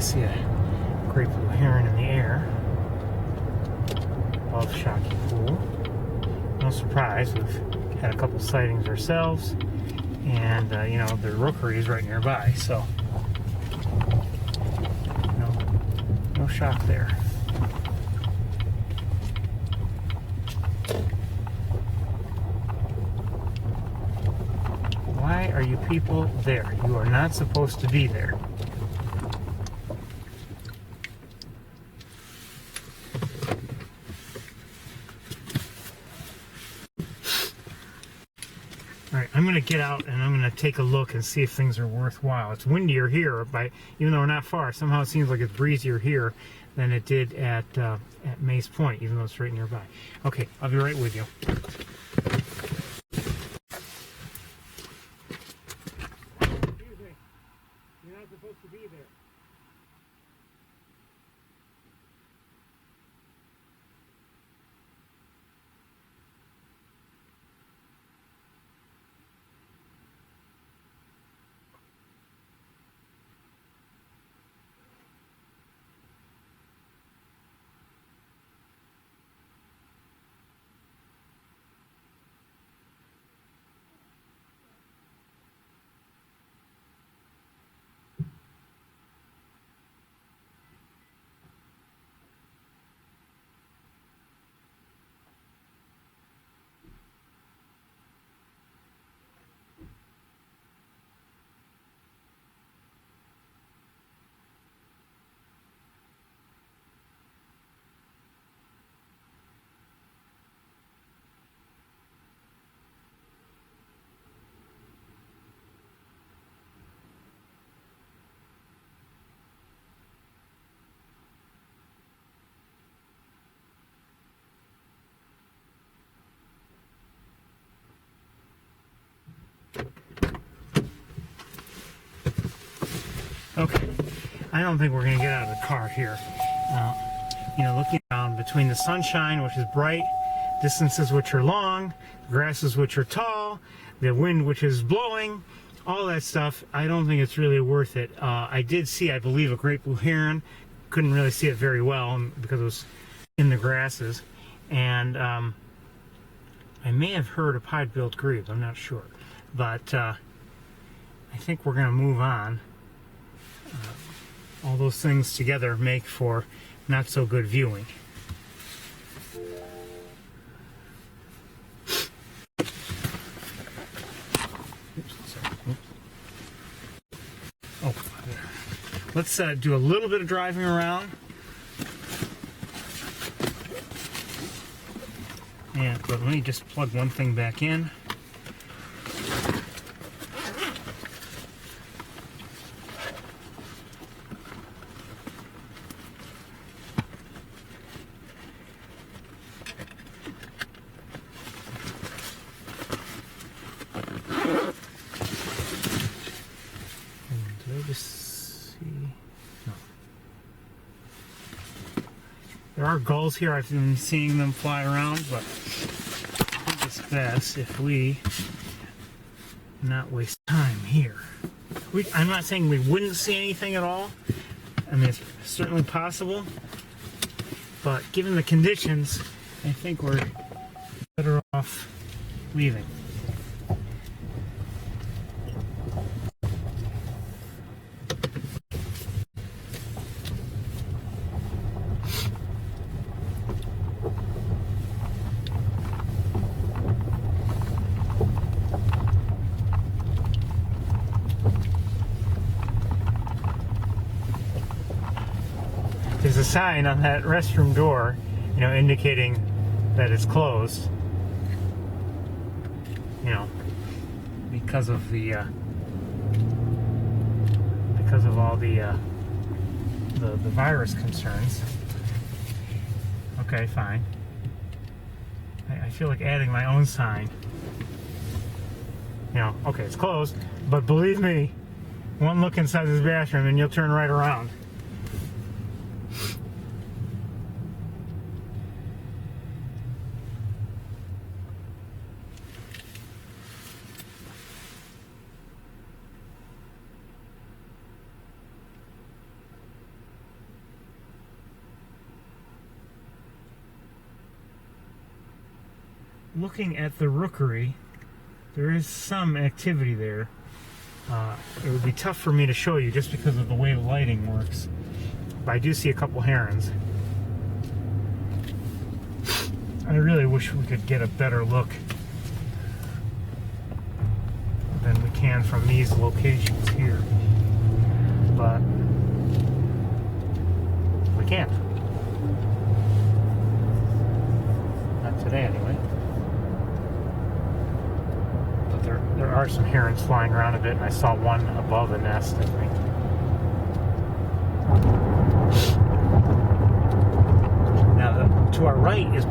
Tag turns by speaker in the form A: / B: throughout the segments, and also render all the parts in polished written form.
A: see a great blue heron in the air above Shocky Pool. No surprise, we've had a couple sightings ourselves, and you know, the rookery is right nearby, so no shock there. Why are you people there? You are not supposed to be there. Alright, I'm going to get out and I'm going to take a look and see if things are worthwhile. It's windier here, but even though we're not far, somehow it seems like it's breezier here than it did at Maze Point, even though it's right nearby. Okay, I'll be right with you. Excuse me, you're not supposed to be there. Okay, I don't think we're going to get out of the car here. You know, looking down between the sunshine, which is bright, distances which are long, grasses which are tall, the wind which is blowing, all that stuff, I don't think it's really worth it. I did see, I believe, a great blue heron. Couldn't really see it very well because it was in the grasses. And I may have heard a pied-billed grebe, I'm not sure. But I think we're going to move on. All those things together make for not so good viewing. Oh, there. Let's do a little bit of driving around. And but let me just plug one thing back in. There are gulls here. I've been seeing them fly around, but I think it's best if we not waste time here. I'm not saying we wouldn't see anything at all. I mean, it's certainly possible, but given the conditions, I think we're better off leaving. There's a sign on that restroom door, you know, indicating that it's closed. You know, because of all the virus concerns. Okay, fine. I feel like adding my own sign. You know, okay, it's closed, but believe me, one look inside this bathroom and you'll turn right around. looking at the rookery, there is some activity there. It would be tough for me to show you just because of the way the lighting works. But I do see a couple herons. I really wish we could get a better look than we can from these locations here. But we can't. Not today anyway. But there are some herons flying around a bit, and I saw one above a nest, I think. Now to our right is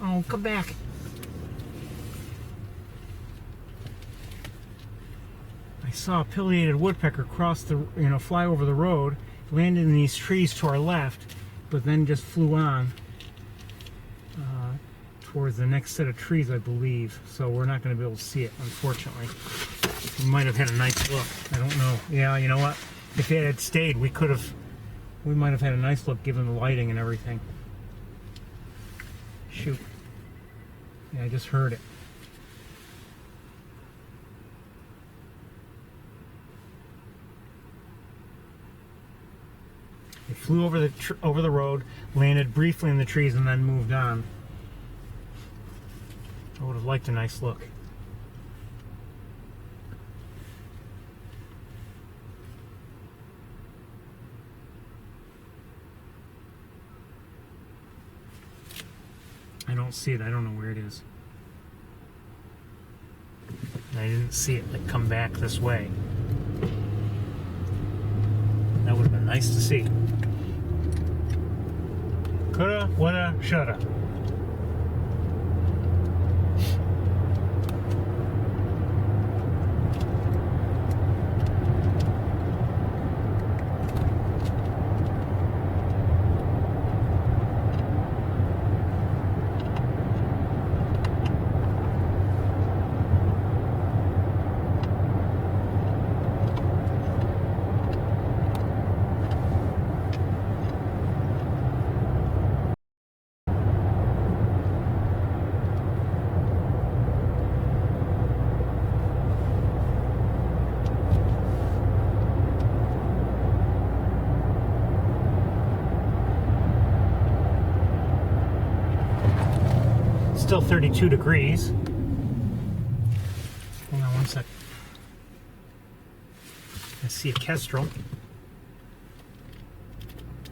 A: oh, come back. I saw a pileated woodpecker cross the, fly over the road, landed in these trees to our left, but then just flew on towards the next set of trees, I believe. So we're not going to be able to see it, unfortunately. We might have had a nice look. I don't know. Yeah, you know what? If it had stayed, we might have had a nice look given the lighting and everything. Shoot. Yeah, I just heard it. It flew over the road, landed briefly in the trees, and then moved on. I would have liked a nice look. I don't see it. I don't know where it is. I didn't see it like come back this way. That would have been nice to see. Coulda, woulda, shoulda. Still 32 degrees. Hold on one sec. I see a kestrel.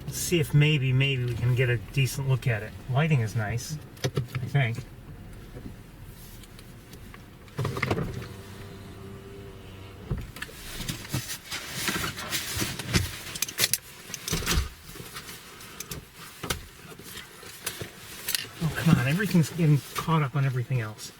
A: Let's see if maybe we can get a decent look at it. Lighting is nice, I think. Come on, everything's getting caught up on everything else.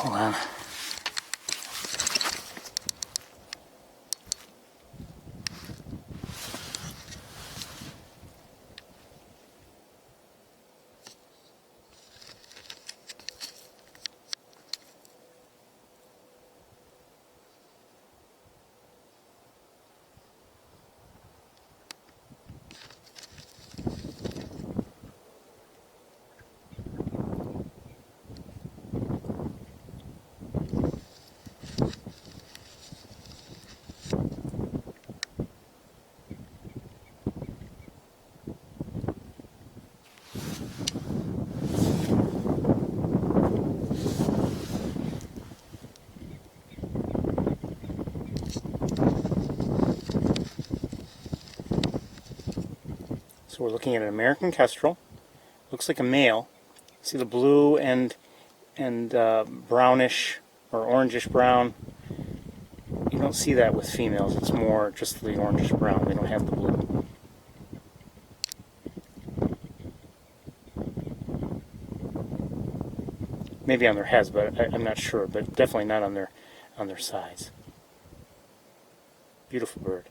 A: Hold on. So we're looking at an American kestrel. Looks like a male. See the blue and brownish or orangish brown. You don't see that with females. It's more just the orangish brown. They don't have the blue. Maybe on their heads, but I'm not sure. But definitely not on their sides. Beautiful bird.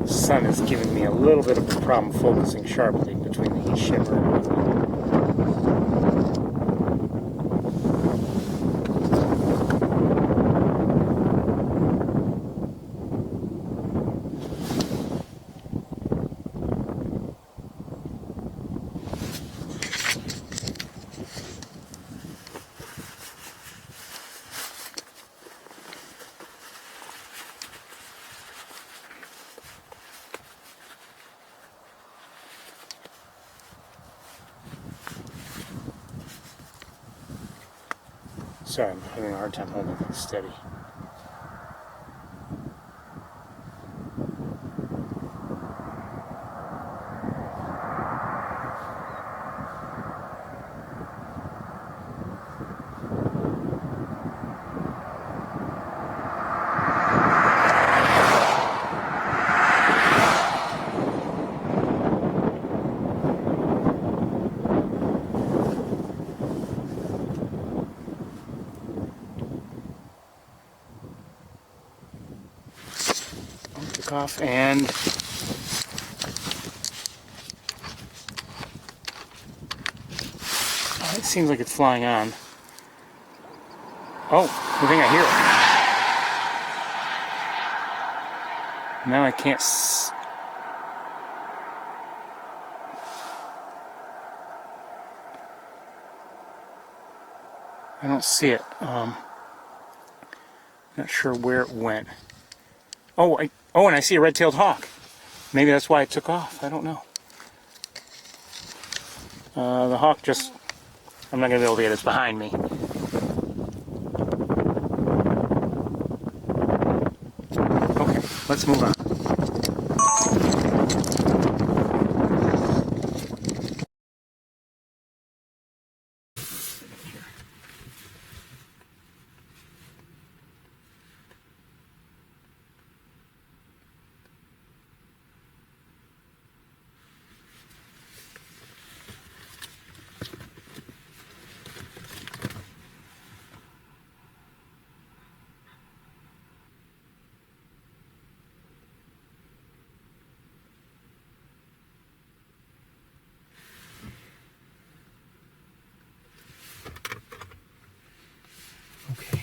A: The sun is giving me a little bit of a problem focusing sharply between the heat shimmer and sorry, I'm having a hard time holding it steady. Off and it seems like it's flying on. Oh, I think I hear it. Now I can't I don't see it. Not sure where it went. Oh, and I see a red-tailed hawk. Maybe that's why it took off. I don't know. The hawk just... I'm not going to be able to get it. It's behind me. Okay, let's move on. Okay.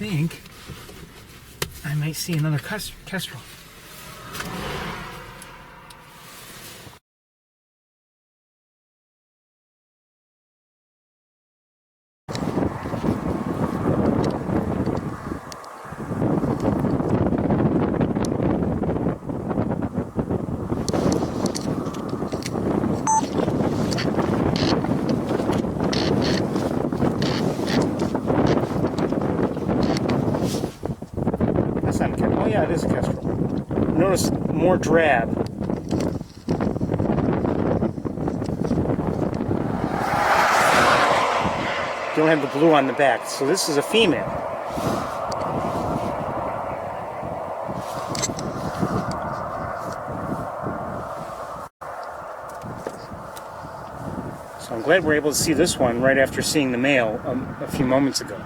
A: I think I might see another kestrel. Oh yeah, it is a kestrel. Notice more drab. You don't have the blue on the back, so this is a female. So So I'm glad we're able to see this one right after seeing the male a few moments ago.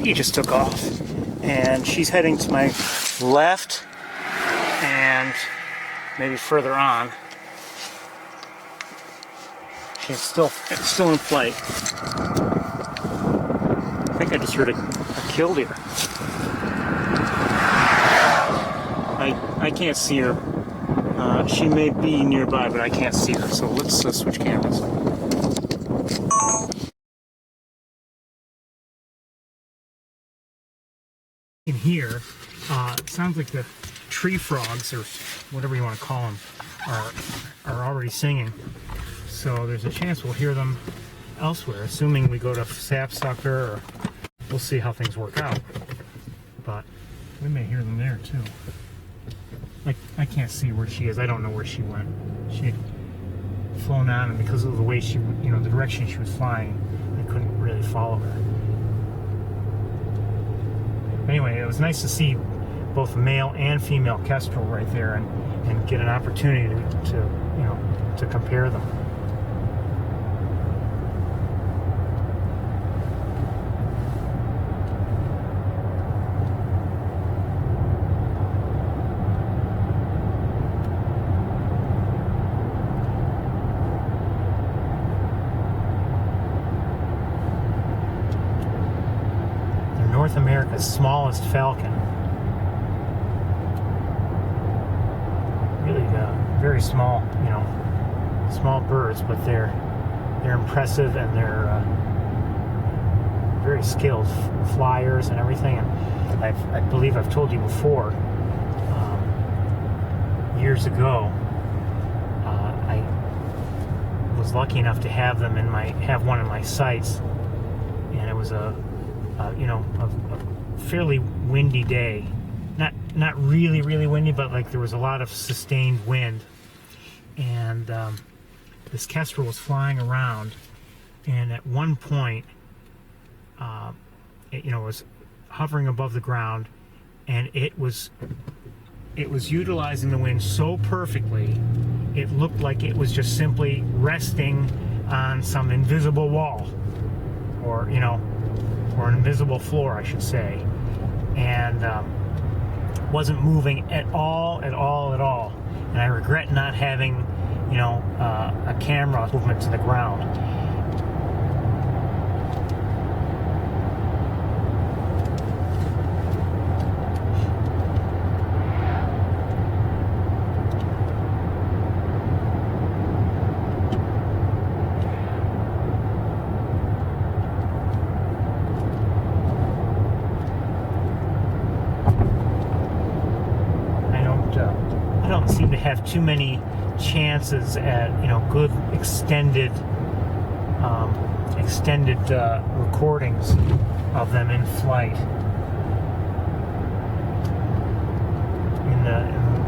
A: She just took off, and she's heading to my left and maybe further on. She's still in flight. I think I just heard a kill deer. I can't see her. She may be nearby, but I can't see her. So let's switch cameras. In here, it sounds like the tree frogs, or whatever you want to call them, are already singing. So there's a chance we'll hear them elsewhere, assuming we go to sapsucker, or we'll see how things work out. But we may hear them there too. Like, I can't see where she is. I don't know where she went. She had flown on, and because of the way she, the direction she was flying, I couldn't really follow her. Anyway, it was nice to see both male and female kestrel right there, and get an opportunity to compare them. North America's smallest falcon. Really very small, small birds, but they're impressive, and they're very skilled flyers and everything. And I believe I've told you before, years ago, I was lucky enough to have one in my sights, and it was a fairly windy day. Not really windy, but like there was a lot of sustained wind, and this kestrel was flying around, and at one point it was hovering above the ground, and it was utilizing the wind so perfectly it looked like it was just simply resting on some invisible wall, or an invisible floor, I should say, and wasn't moving at all. And I regret not having, a camera movement to the ground. I don't seem to have too many chances at good extended recordings of them in flight. In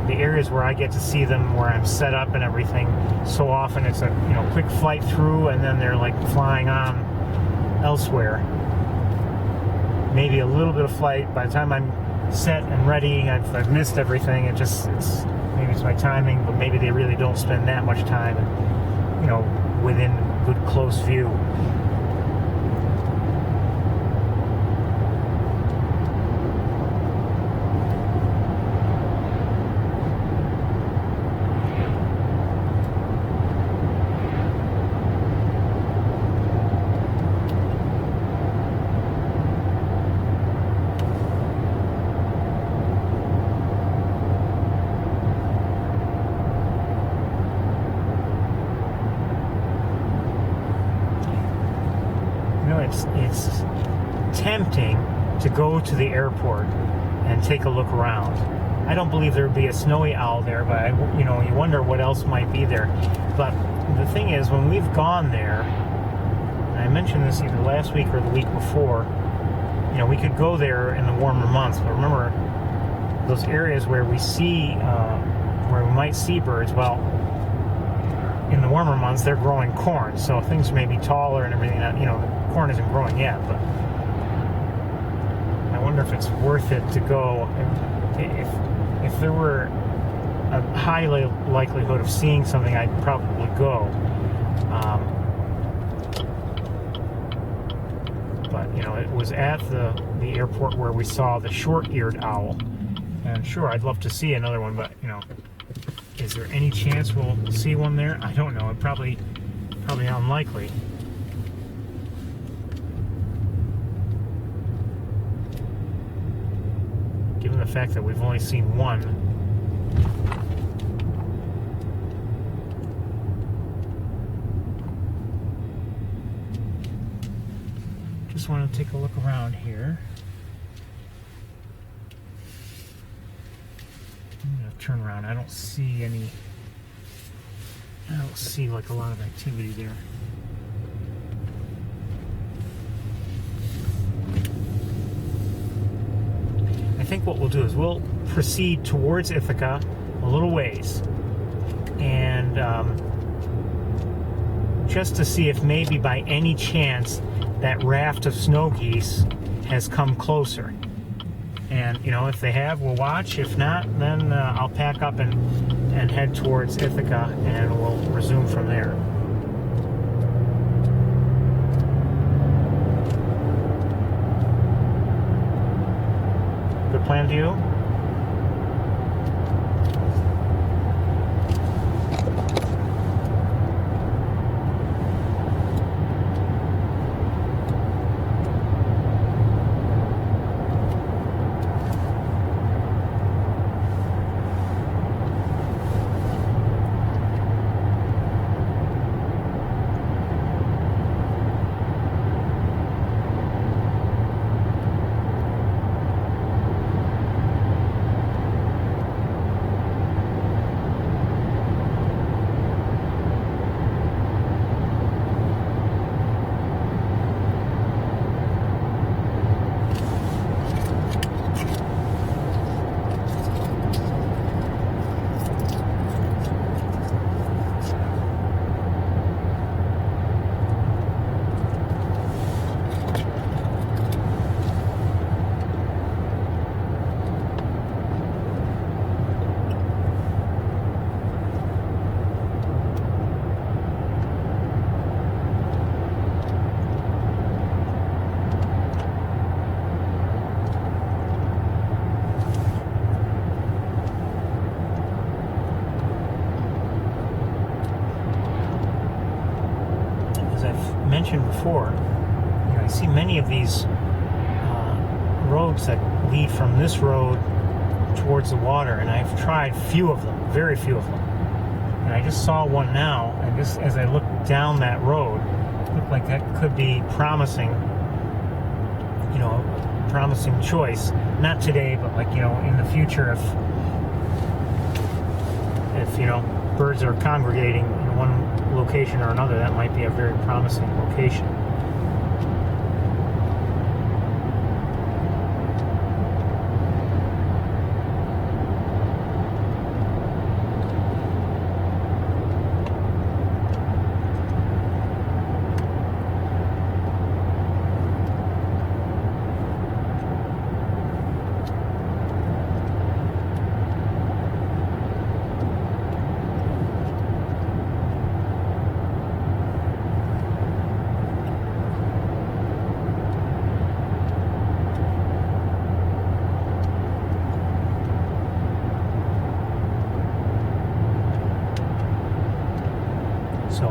A: the areas where I get to see them, where I'm set up and everything, so often it's a quick flight through, and then they're like flying on elsewhere. Maybe a little bit of flight. By the time I'm set and ready, I've missed everything. Maybe it's my timing, but maybe they really don't spend that much time, within good close view. tempting to go to the airport and take a look around. I don't believe there would be a snowy owl there, but you wonder what else might be there. But the thing is, when we've gone there, and I mentioned this either last week or the week before, we could go there in the warmer months. But remember, those areas where we might see birds, well, in the warmer months they're growing corn, so things may be taller and everything. The corn isn't growing yet, but I wonder if it's worth it to go. If there were a high likelihood of seeing something, I'd probably go. But it was at the airport where we saw the short-eared owl, and sure, I'd love to see another one, but is there any chance we'll see one there? I don't know. It probably unlikely. Given the fact that we've only seen one. Just want to take a look around here. I'm going to turn around. I don't see like a lot of activity there. I think what we'll do is we'll proceed towards Ithaca a little ways, and just to see if maybe by any chance that raft of snow geese has come closer. And if they have, we'll watch. If not, then I'll pack up and head towards Ithaca, and we'll resume from there. Good plan to you? Mentioned before, I see many of these roads that lead from this road towards the water, and I've tried few of them, very few of them. And I just saw one now, and just as I looked down that road, it looked like that could be promising, a promising choice. Not today, but in the future, if birds are congregating in one location or another, that might be a very promising location. So,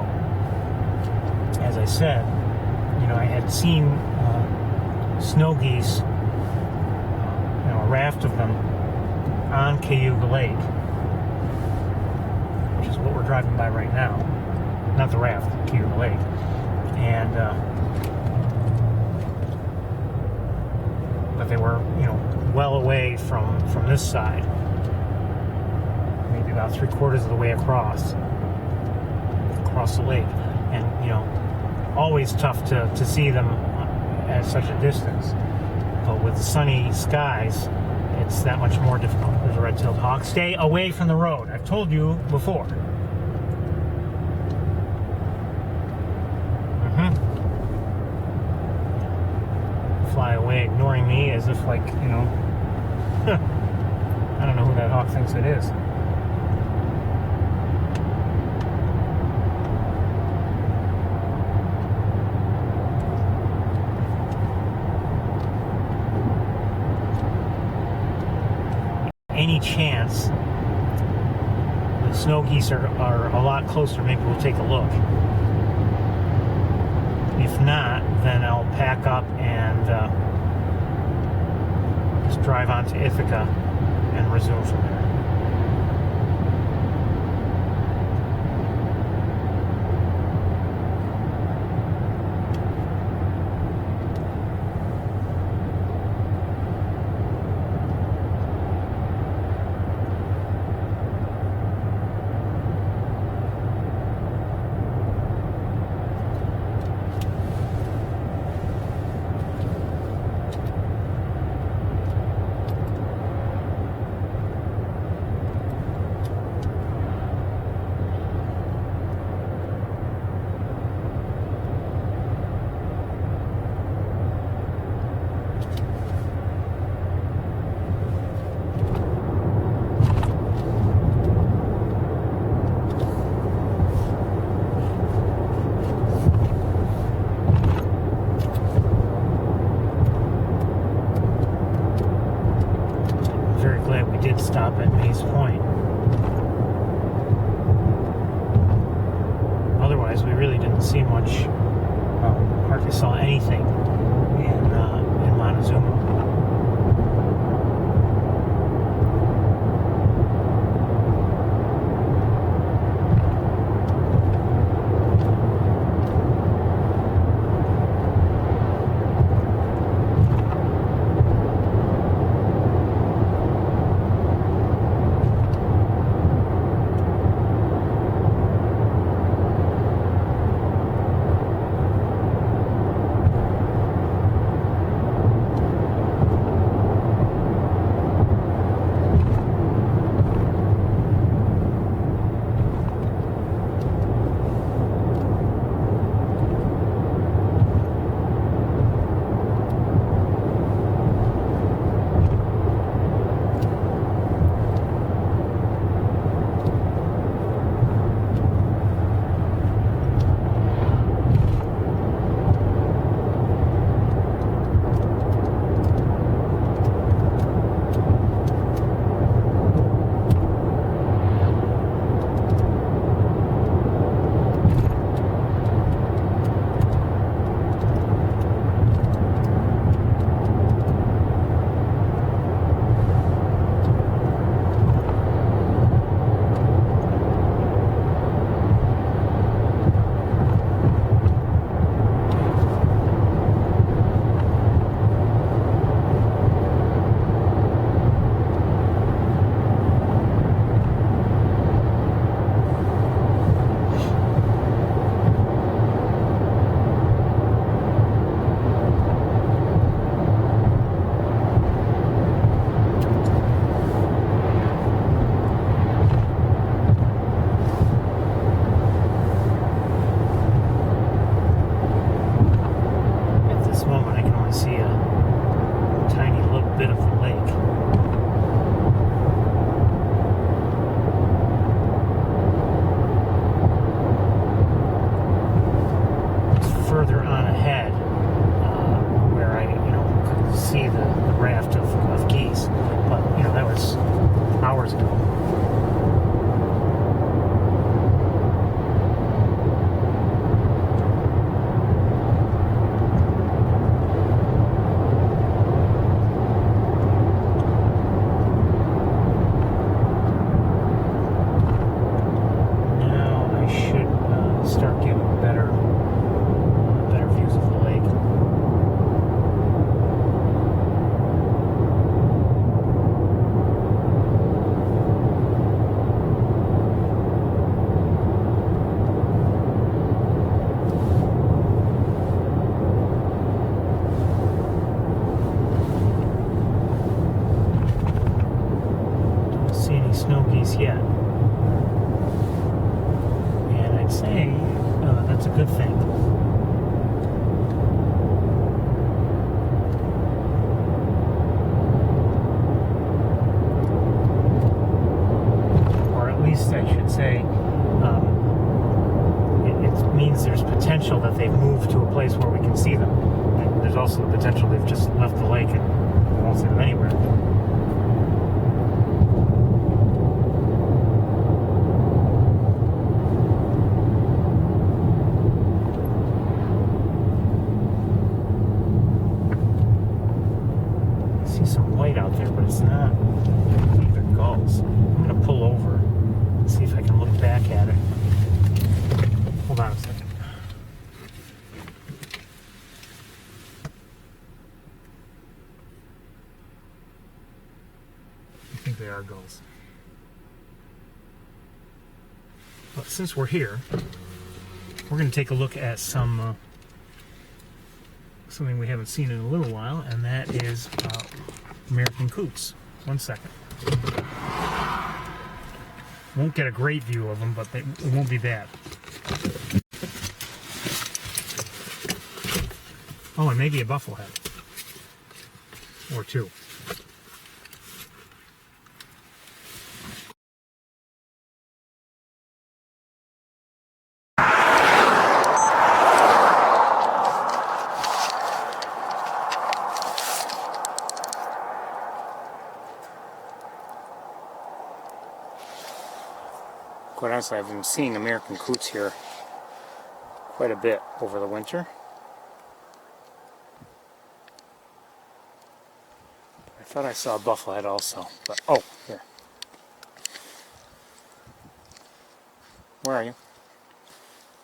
A: as I said, I had seen snow geese, a raft of them on Cayuga Lake, which is what we're driving by right now. Not the raft, Cayuga Lake. And but they were, you know, well away from this side. Maybe about 3/4 of the way across the lake. And, you know, always tough to see them at such a distance. But with sunny skies, it's that much more difficult. There's a red-tailed hawk. Stay away from the road. I've told you before. Fly away, ignoring me as if, like, you know, I don't know who that hawk thinks it is. Any chance the snow geese are a lot closer, maybe we'll take a look. If not, then I'll pack up and just drive on to Ithaca and resume from there. Stop at Maze Point. Otherwise, we really didn't see much. Hardly saw anything in Montezuma. place yet. And I'd say that's a good thing. Or at least I should say, it means there's potential that they've moved to a place where we can see them. And there's also the potential they've just left the lake and we won't see them anywhere. I see some white out there, but it's not either gulls. I'm going to pull over and see if I can look back at it. Hold on a second. I think they are gulls. But since we're here, we're going to take a look at some something we haven't seen in a little while, and that is American coots. 1 second. Won't get a great view of them, but it won't be bad. Oh, and maybe a bufflehead. Or two. Quite honestly, I've been seeing American coots here quite a bit over the winter. I thought I saw a bufflehead also, but oh, here. Where are you?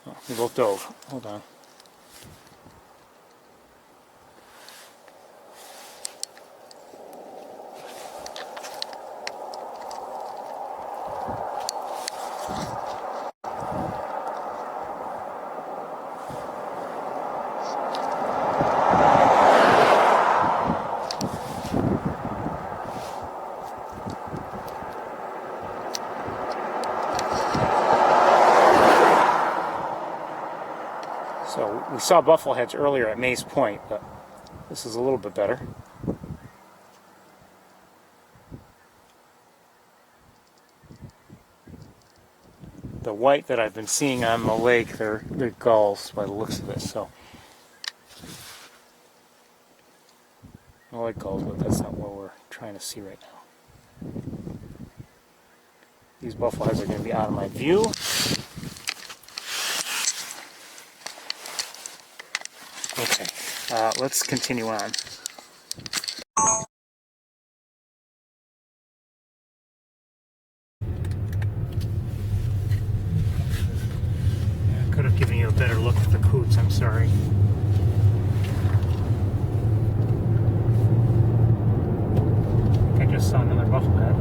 A: Oh, we both dove. Hold on. So we saw buffleheads earlier at Mays Point, but this is a little bit better. The white that I've been seeing on the lake, they're gulls by the looks of it. So I like gulls, but that's not what we're trying to see right now. These buffleheads are going to be out of my view. Okay, let's continue on. I could have given you a better look at the coots, I'm sorry. I just saw another bufflehead.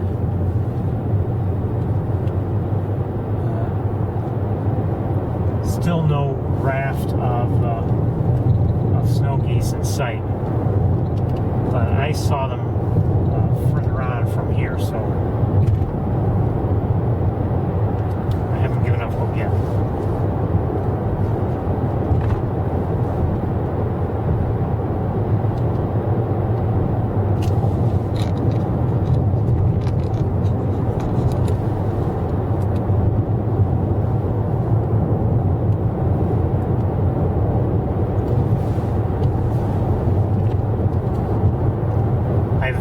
A: Still no raft of snow geese in sight, but I saw them further on from here, so I haven't given up hope yet.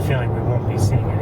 A: Feeling we won't be seeing any.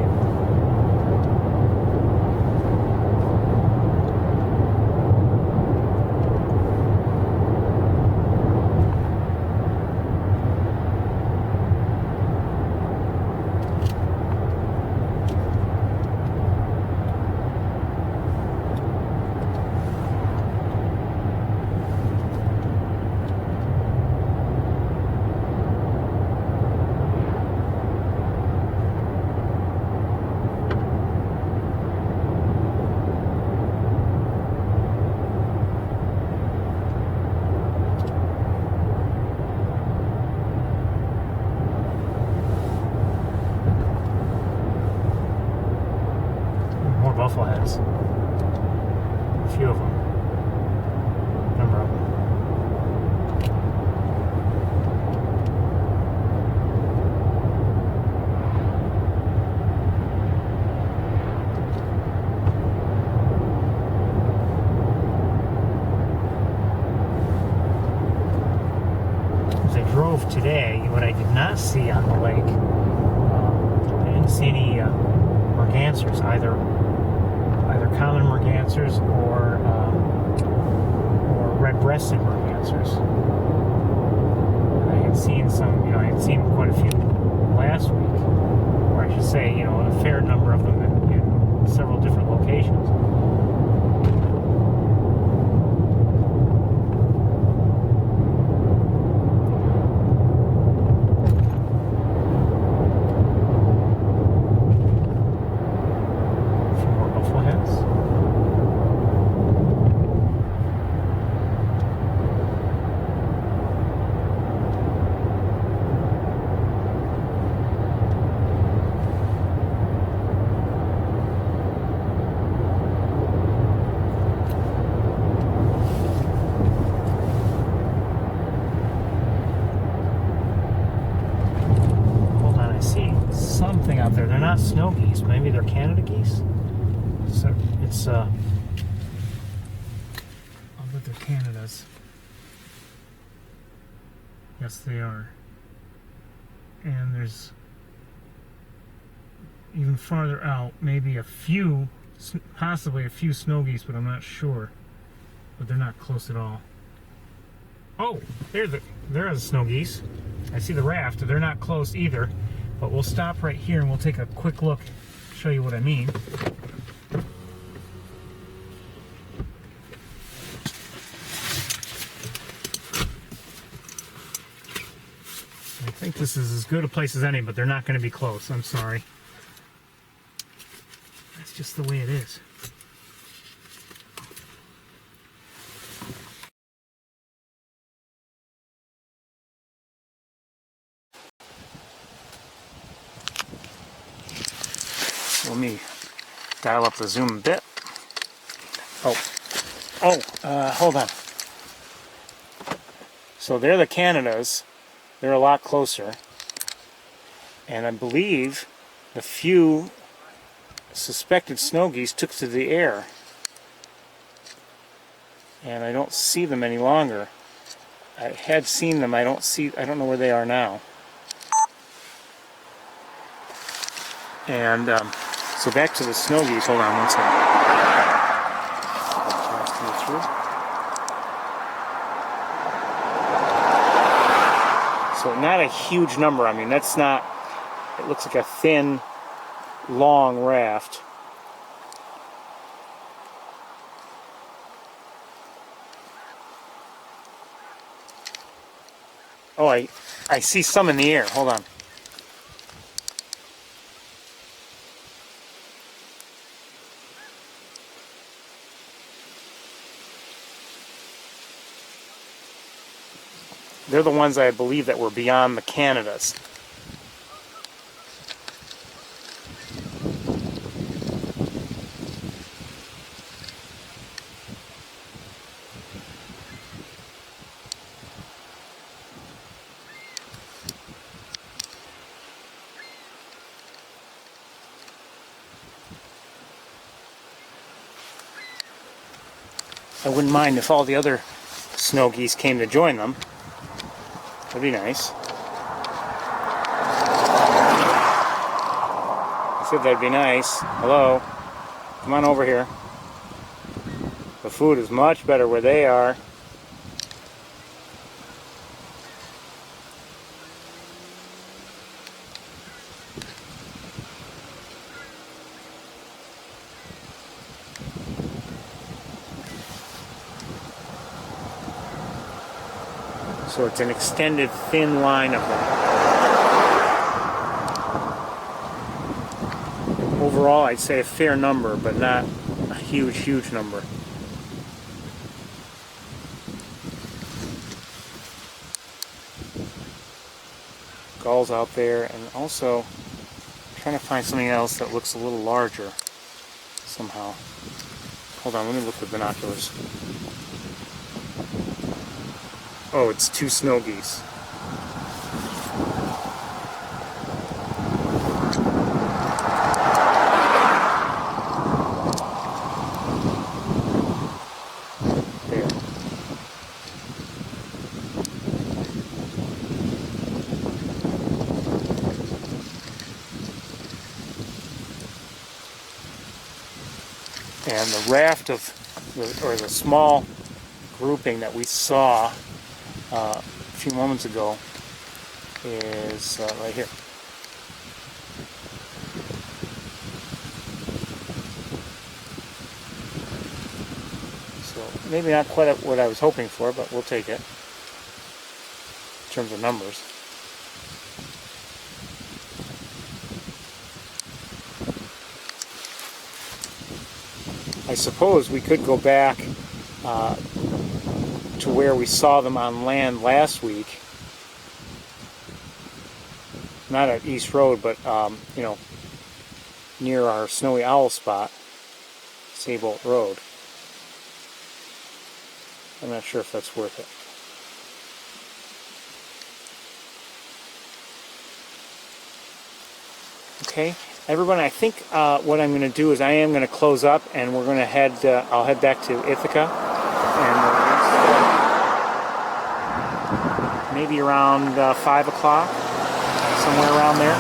A: muffleheads. A few of them. A number of them. As I drove today, what I did not see on the lake, I didn't see any mergansers, either common mergansers or red-breasted mergansers. I had seen some, I had seen quite a few last week, or I should say, a fair number of them in several different locations. Something out there. They're not snow geese. Maybe they're Canada geese. So it's I'll bet they're Canadas. Yes, they are. And there's even farther out, maybe possibly a few snow geese, but I'm not sure. But they're not close at all. Oh, there's a snow geese. I see the raft. They're not close either. But we'll stop right here and we'll take a quick look, show you what I mean. I think this is as good a place as any, but they're not going to be close. I'm sorry. That's just the way it is. Let me dial up the zoom a bit. Hold on. So they're the Canadas. They're a lot closer. And I believe the few suspected snow geese took to the air. And I don't see them any longer. I had seen them. I don't know where they are now. And so back to the snow geese. Hold on one second. So not a huge number. I mean, that's not, it looks like a thin, long raft. Oh, I see some in the air. Hold on. They're the ones I believe that were beyond the Canadas. I wouldn't mind if all the other snow geese came to join them. That'd be nice. I said that'd be nice. Hello. Come on over here. The food is much better where they are. So it's an extended thin line of them. Overall, I'd say a fair number, but not a huge number. Gulls out there, and also I'm trying to find something else that looks a little larger. somehow. Hold on, let me look with binoculars. Oh, it's 2 snow geese. There. And the raft of, or the small grouping that we saw a few moments ago is right here. So maybe not quite what I was hoping for, but we'll take it in terms of numbers. I suppose we could go back to where we saw them on land last week. Not at East Road, but you know, near our Snowy Owl spot, Saybolt Road. I'm not sure if that's worth it. Okay, everyone, I think what I'm going to do is I am going to close up, and we're going to head, I'll head back to Ithaca, and maybe around 5 o'clock, somewhere around there.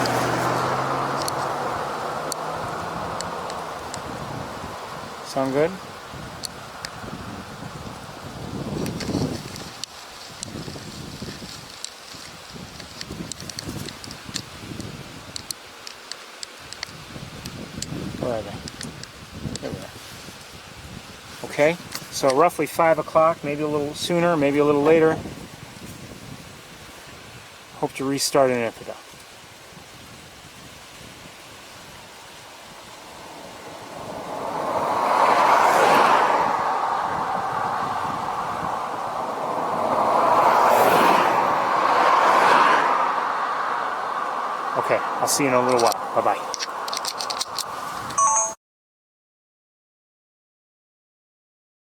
A: Sound good? Where are they? There we are. Okay, so roughly 5 o'clock, maybe a little sooner, maybe a little later. Hope to restart in Ithaca. Okay, I'll see you in a little while. Bye-bye.